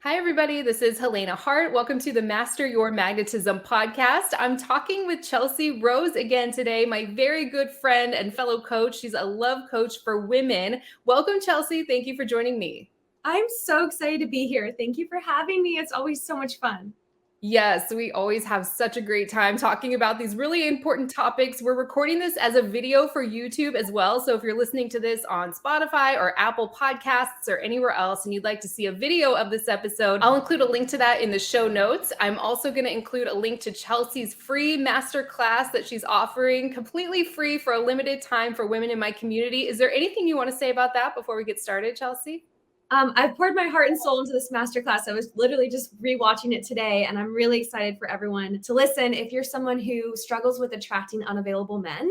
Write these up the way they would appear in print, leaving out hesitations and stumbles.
Hi, everybody. This is Helena Hart. Welcome to the Master Your Magnetism podcast. I'm talking with Chelsea Rose again today, my very good friend and fellow coach. She's a love coach for women. Welcome, Chelsea. Thank you for joining me. I'm so excited to be here. Thank you for having me. It's always so much fun. Yes, we always have such a great time talking about these really important topics. We're recording this as a video for YouTube as well. So if you're listening to this on Spotify or Apple Podcasts or anywhere else and you'd like to see a video of this episode, I'll include a link to that in the show notes. I'm also going to include a link to Chelsea's free masterclass that she's offering completely free for a limited time for women in my community. Is there anything you want to say about that before we get started, Chelsea? I've poured my heart and soul into this masterclass. I was literally just rewatching it today, and I'm really excited for everyone to listen. If you're someone who struggles with attracting unavailable men,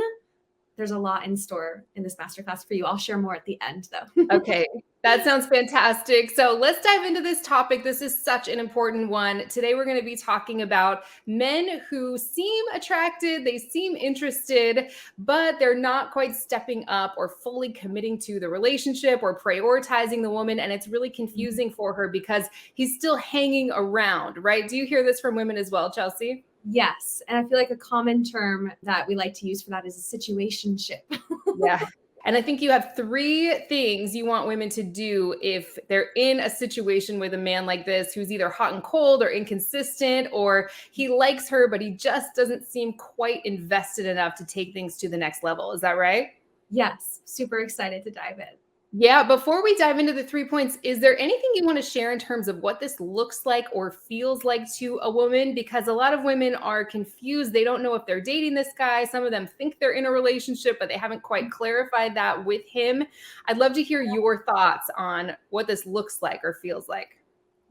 there's a lot in store in this masterclass for you. I'll share more at the end, though. Okay, that sounds fantastic. So let's dive into this topic. This is such an important one. Today, we're going to be talking about men who seem attracted, they seem interested, but they're not quite stepping up or fully committing to the relationship or prioritizing the woman. And it's really confusing for her because he's still hanging around, right? Do you hear this from women as well, Chelsea? Yes. And I feel like a common term that we like to use for that is a situationship. Yeah. And I think you have three things you want women to do if they're in a situation with a man like this, who's either hot and cold or inconsistent, or he likes her, but he just doesn't seem quite invested enough to take things to the next level. Is that right? Yes. Super excited to dive in. Yeah, before we dive into the 3 points, is there anything you want to share in terms of what this looks like or feels like to a woman? Because a lot of women are confused. They don't know if they're dating this guy. Some of them think they're in a relationship, but they haven't quite clarified that with him. I'd love to hear your thoughts on what this looks like or feels like.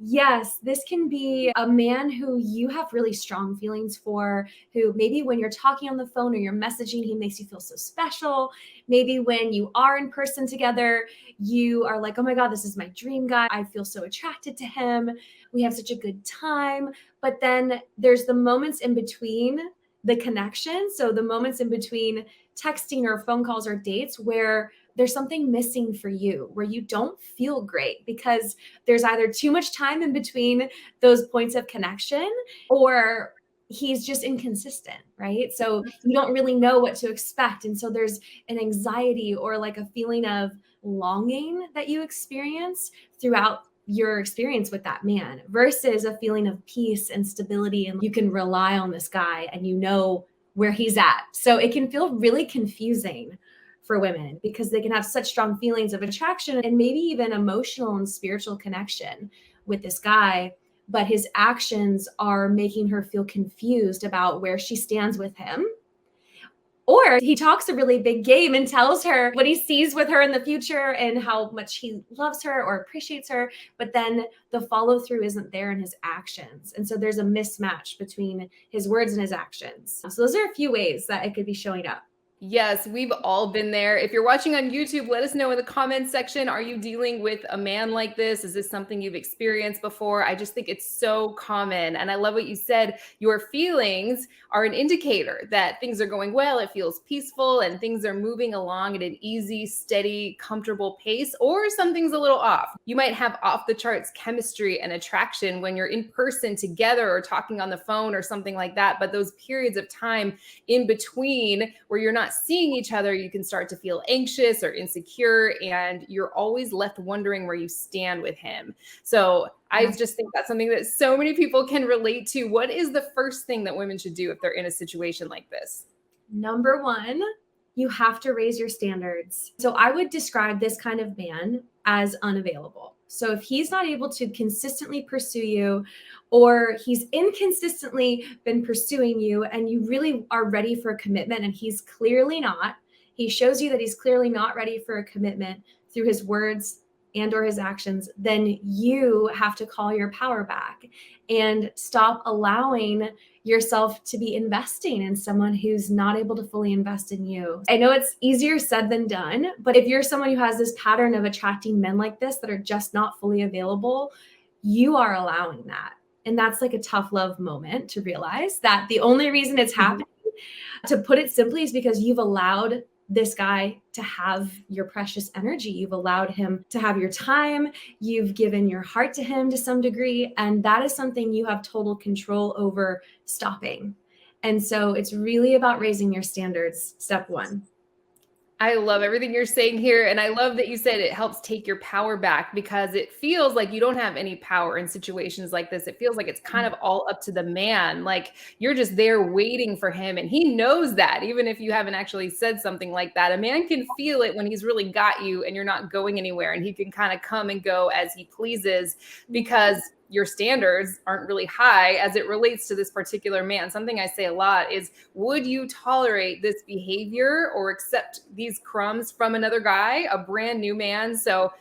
Yes, this can be a man who you have really strong feelings for, who maybe when you're talking on the phone or you're messaging, he makes you feel so special. Maybe when you are in person together, you are like, oh my God, this is my dream guy. I feel so attracted to him. We have such a good time. But then there's the moments in between the connection. So the moments in between texting or phone calls or dates where there's something missing for you, where you don't feel great because there's either too much time in between those points of connection or he's just inconsistent, right? So you don't really know what to expect. And so there's an anxiety or like a feeling of longing that you experience throughout your experience with that man versus a feeling of peace and stability. And you can rely on this guy and you know where he's at. So it can feel really confusing for women because they can have such strong feelings of attraction and maybe even emotional and spiritual connection with this guy, but his actions are making her feel confused about where she stands with him. Or he talks a really big game and tells her what he sees with her in the future and how much he loves her or appreciates her, but then the follow through isn't there in his actions. And so there's a mismatch between his words and his actions. So those are a few ways that it could be showing up. Yes, we've all been there. If you're watching on YouTube, let us know in the comments section. Are you dealing with a man like this? Is this something you've experienced before? I just think it's so common. And I love what you said. Your feelings are an indicator that things are going well. It feels peaceful and things are moving along at an easy, steady, comfortable pace, or something's a little off. You might have off the charts chemistry and attraction when you're in person together or talking on the phone or something like that. But those periods of time in between where you're not seeing each other, you can start to feel anxious or insecure, and you're always left wondering where you stand with him. So I just think that's something that so many people can relate to. What is the first thing that women should do if they're in a situation like this? Number one, you have to raise your standards. So I would describe this kind of man as unavailable. So if he's not able to consistently pursue you, or he's inconsistently been pursuing you and you really are ready for a commitment and he's clearly not, he shows you that he's clearly not ready for a commitment through his words and or his actions, then you have to call your power back and stop allowing yourself to be investing in someone who's not able to fully invest in you. I know it's easier said than done, but if you're someone who has this pattern of attracting men like this that are just not fully available, you are allowing that. And that's like a tough love moment to realize that the only reason it's happening, to put it simply, is because you've allowed this guy to have your precious energy. You've allowed him to have your time. You've given your heart to him to some degree. And that is something you have total control over stopping. And so it's really about raising your standards. Step one. I love everything you're saying here. And I love that you said it helps take your power back, because it feels like you don't have any power in situations like this. It feels like it's kind of all up to the man. Like you're just there waiting for him. And he knows that, even if you haven't actually said something like that. A man can feel it when he's really got you and you're not going anywhere. And he can kind of come and go as he pleases, because your standards aren't really high as it relates to this particular man. Something I say a lot is, would you tolerate this behavior or accept these crumbs from another guy, a brand new man? So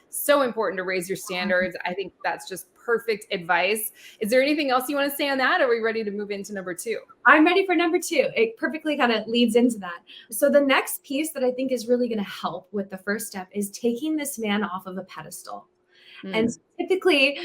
important to raise your standards. I think that's just perfect advice. Is there anything else you want to say on that? Or are we ready to move into number two? I'm ready for number two. It perfectly kind of leads into that. So the next piece that I think is really going to help with the first step is taking this man off of a pedestal. And typically,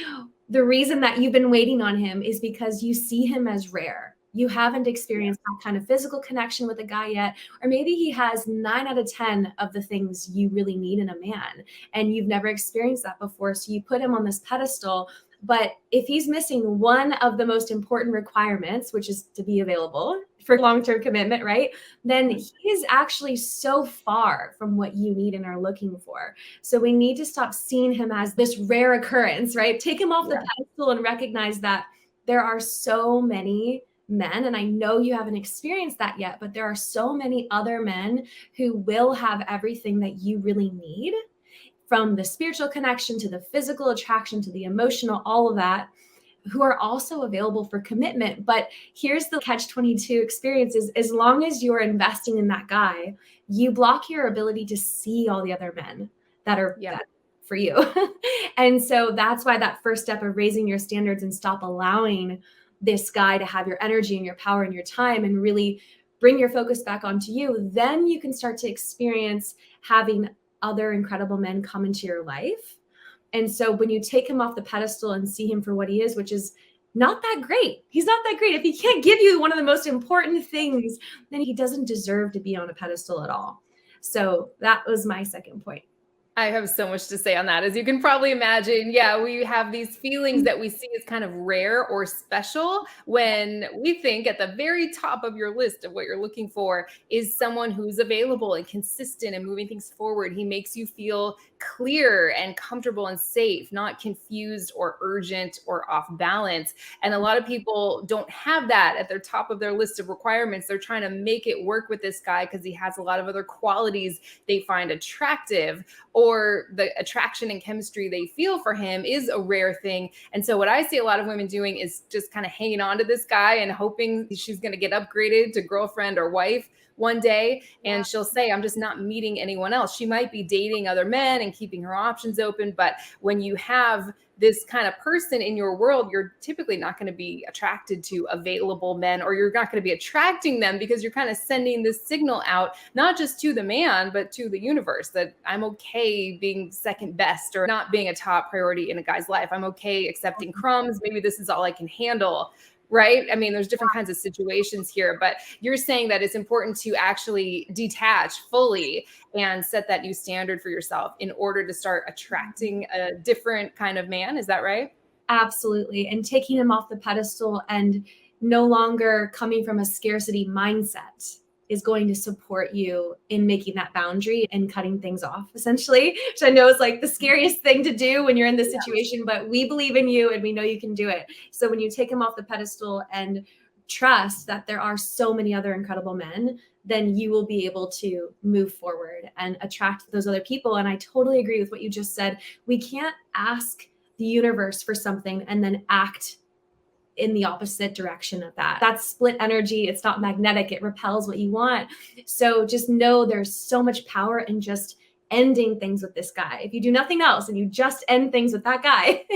the reason that you've been waiting on him is because you see him as rare. You haven't experienced that kind of physical connection with a guy yet, or maybe he has 9 out of 10 of the things you really need in a man, and you've never experienced that before. So you put him on this pedestal. But if he's missing one of the most important requirements, which is to be available for long-term commitment, right? Then he is actually so far from what you need and are looking for. So we need to stop seeing him as this rare occurrence, right? Take him off the pedestal and recognize that there are so many men, and I know you haven't experienced that yet, but there are so many other men who will have everything that you really need, from the spiritual connection to the physical attraction to the emotional, all of that, who are also available for commitment. But here's the catch-22 experience is, as long as you're investing in that guy, you block your ability to see all the other men that are that for you. And so that's why that first step of raising your standards and stop allowing this guy to have your energy and your power and your time and really bring your focus back onto you, then you can start to experience having other incredible men come into your life. And so when you take him off the pedestal and see him for what he is, which is not that great, he's not that great. If he can't give you one of the most important things, then he doesn't deserve to be on a pedestal at all. So that was my second point. I have so much to say on that. As you can probably imagine, yeah, we have these feelings that we see as kind of rare or special, when we think at the very top of your list of what you're looking for is someone who's available and consistent and moving things forward. He makes you feel clear and comfortable and safe, not confused or urgent or off balance. And a lot of people don't have that at their top of their list of requirements. They're trying to make it work with this guy because he has a lot of other qualities they find attractive, or the attraction and chemistry they feel for him is a rare thing. And so what I see a lot of women doing is just kind of hanging on to this guy and hoping she's going to get upgraded to girlfriend or wife one day. And she'll say, I'm just not meeting anyone else. She might be dating other men and keeping her options open. But when you have this kind of person in your world, you're typically not going to be attracted to available men, or you're not going to be attracting them, because you're kind of sending this signal out, not just to the man, but to the universe, that I'm okay being second best or not being a top priority in a guy's life. I'm okay accepting crumbs. Maybe this is all I can handle. Right? I mean, there's different kinds of situations here, but you're saying that it's important to actually detach fully and set that new standard for yourself in order to start attracting a different kind of man. Is that right? Absolutely. And taking him off the pedestal and no longer coming from a scarcity mindset is going to support you in making that boundary and cutting things off, essentially, which I know is like the scariest thing to do when you're in this situation, but we believe in you and we know you can do it. So when you take him off the pedestal and trust that there are so many other incredible men, then you will be able to move forward and attract those other people. And I totally agree with what you just said. We can't ask the universe for something and then act in the opposite direction of that. That's split energy. It's not magnetic. It repels what you want. So just know there's so much power in just ending things with this guy. If you do nothing else and you just end things with that guy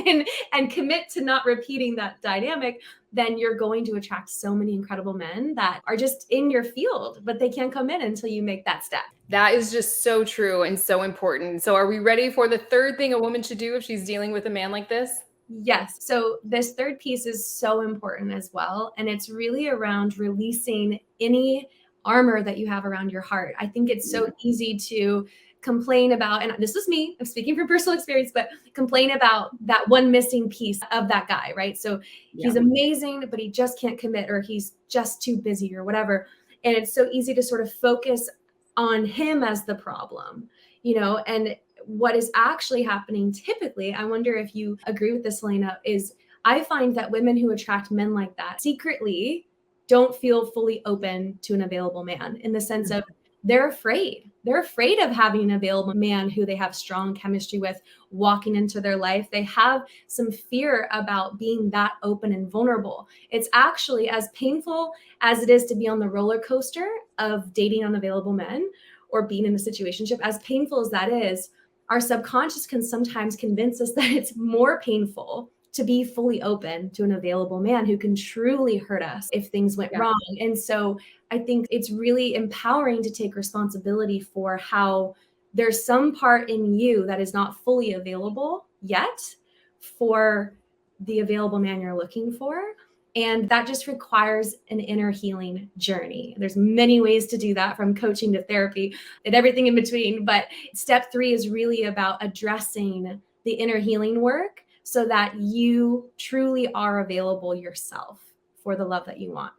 and commit to not repeating that dynamic, then you're going to attract so many incredible men that are just in your field, but they can't come in until you make that step. That is just so true and so important. So are we ready for the third thing a woman should do if she's dealing with a man like this? Yes. So this third piece is so important as well. And it's really around releasing any armor that you have around your heart. I think it's so easy to complain about, and this is me, I'm speaking from personal experience, but complain about that one missing piece of that guy, right? So he's amazing, but he just can't commit, or he's just too busy or whatever. And it's so easy to sort of focus on him as the problem, and what is actually happening typically, I wonder if you agree with this, Helena, is I find that women who attract men like that secretly don't feel fully open to an available man, in the sense of they're afraid. They're afraid of having an available man who they have strong chemistry with walking into their life. They have some fear about being that open and vulnerable. It's actually as painful as it is to be on the roller coaster of dating unavailable men or being in a situationship. As painful as that is, our subconscious can sometimes convince us that it's more painful to be fully open to an available man who can truly hurt us if things went wrong. And so I think it's really empowering to take responsibility for how there's some part in you that is not fully available yet for the available man you're looking for. And that just requires an inner healing journey. There's many ways to do that, from coaching to therapy and everything in between. But step 3 is really about addressing the inner healing work so that you truly are available yourself for the love that you want.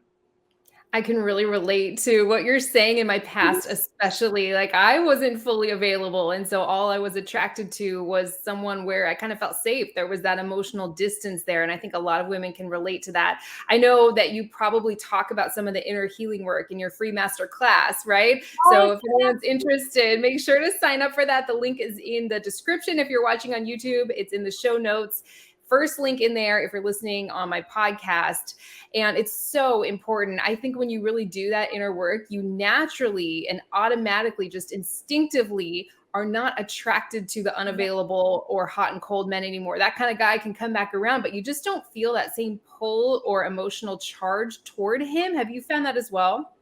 I can really relate to what you're saying. In my past, especially, like, I wasn't fully available. And so all I was attracted to was someone where I kind of felt safe. There was that emotional distance there. And I think a lot of women can relate to that. I know that you probably talk about some of the inner healing work in your free master class, right? So if anyone's interested, make sure to sign up for that. The link is in the description. If you're watching on YouTube, it's in the show notes. First link in there if you're listening on my podcast. And it's so important. I think when you really do that inner work, you naturally and automatically, just instinctively, are not attracted to the unavailable or hot and cold men anymore. That kind of guy can come back around, but you just don't feel that same pull or emotional charge toward him. Have you found that as well?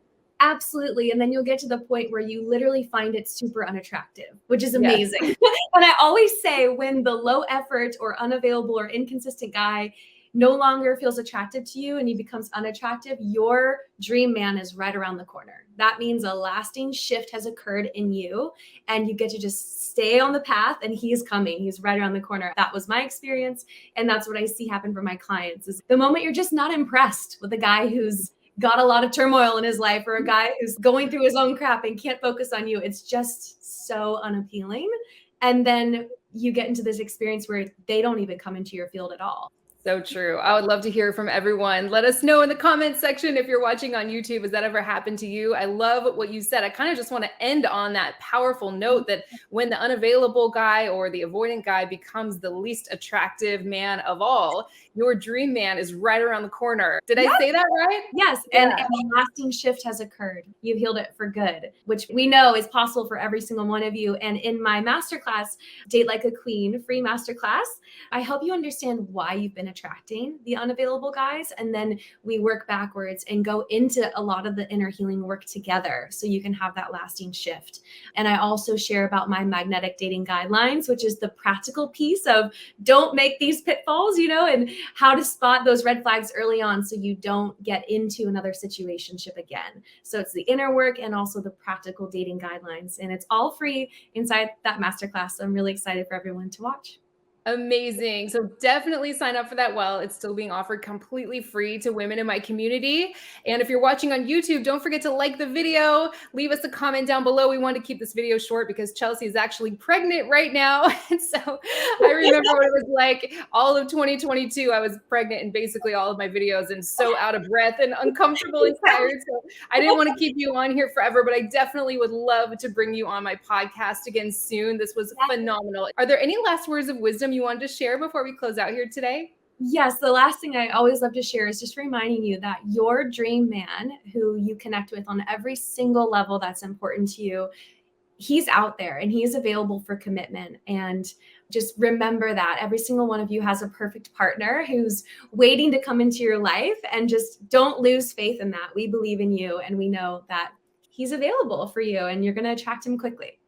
Absolutely. And then you'll get to the point where you literally find it super unattractive, which is amazing. And I always say, when the low effort or unavailable or inconsistent guy no longer feels attracted to you and he becomes unattractive, your dream man is right around the corner. That means a lasting shift has occurred in you, and you get to just stay on the path, and he's coming. He's right around the corner. That was my experience. And that's what I see happen for my clients, is the moment you're just not impressed with a guy who's got a lot of turmoil in his life, or a guy who's going through his own crap and can't focus on you, it's just so unappealing. And then you get into this experience where they don't even come into your field at all. So true. I would love to hear from everyone. Let us know in the comments section if you're watching on YouTube. Has that ever happened to you? I love what you said. I kind of just want to end on that powerful note that when the unavailable guy or the avoidant guy becomes the least attractive man of all, your dream man is right around the corner. Did I say that right? Yes. And a lasting shift has occurred. You've healed it for good, which we know is possible for every single one of you. And in my masterclass, Date Like a Queen, free masterclass, I help you understand why you've been attracting the unavailable guys. And then we work backwards and go into a lot of the inner healing work together so you can have that lasting shift. And I also share about my magnetic dating guidelines, which is the practical piece of don't make these pitfalls, and how to spot those red flags early on so you don't get into another situationship again. So it's the inner work and also the practical dating guidelines. And it's all free inside that masterclass. So I'm really excited for everyone to watch. Amazing. So definitely sign up for that. Well, it's still being offered completely free to women in my community. And if you're watching on YouTube, don't forget to like the video, leave us a comment down below. We want to keep this video short because Chelsea is actually pregnant right now. And so I remember what it was like all of 2022. I was pregnant in basically all of my videos and so out of breath and uncomfortable and tired. So I didn't want to keep you on here forever, but I definitely would love to bring you on my podcast again soon. This was phenomenal. Are there any last words of wisdom you wanted to share before we close out here today? Yes, the last thing I always love to share is just reminding you that your dream man, who you connect with on every single level that's important to you, he's out there and he's available for commitment. And just remember that every single one of you has a perfect partner who's waiting to come into your life, and just don't lose faith in that. We believe in you, and we know that he's available for you, and you're going to attract him quickly.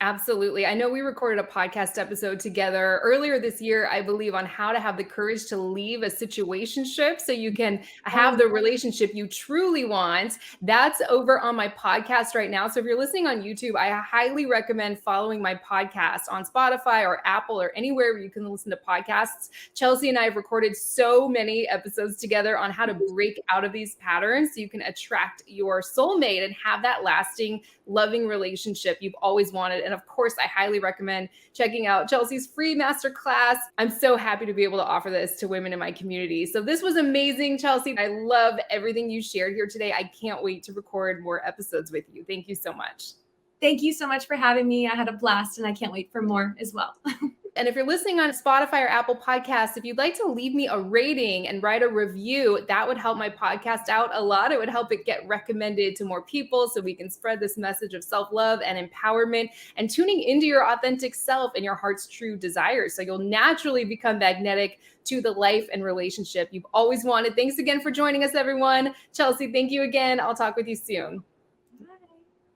Absolutely. I know we recorded a podcast episode together earlier this year, I believe, on how to have the courage to leave a situationship so you can have Oh, the relationship you truly want. That's over on my podcast right now. So if you're listening on YouTube, I highly recommend following my podcast on Spotify or Apple or anywhere where you can listen to podcasts. Chelsea and I have recorded so many episodes together on how to break out of these patterns so you can attract your soulmate and have that lasting, loving relationship you've always wanted. And of course, I highly recommend checking out Chelsea's free masterclass. I'm so happy to be able to offer this to women in my community. So this was amazing, Chelsea. I love everything you shared here today. I can't wait to record more episodes with you. Thank you so much. thank you so much for having me. I had a blast and I can't wait for more as well. And if you're listening on Spotify or Apple Podcasts, if you'd like to leave me a rating and write a review, that would help my podcast out a lot. It would help it get recommended to more people so we can spread this message of self-love and empowerment and tuning into your authentic self and your heart's true desires. So you'll naturally become magnetic to the life and relationship you've always wanted. Thanks again for joining us, everyone. Chelsea, thank you again. I'll talk with you soon.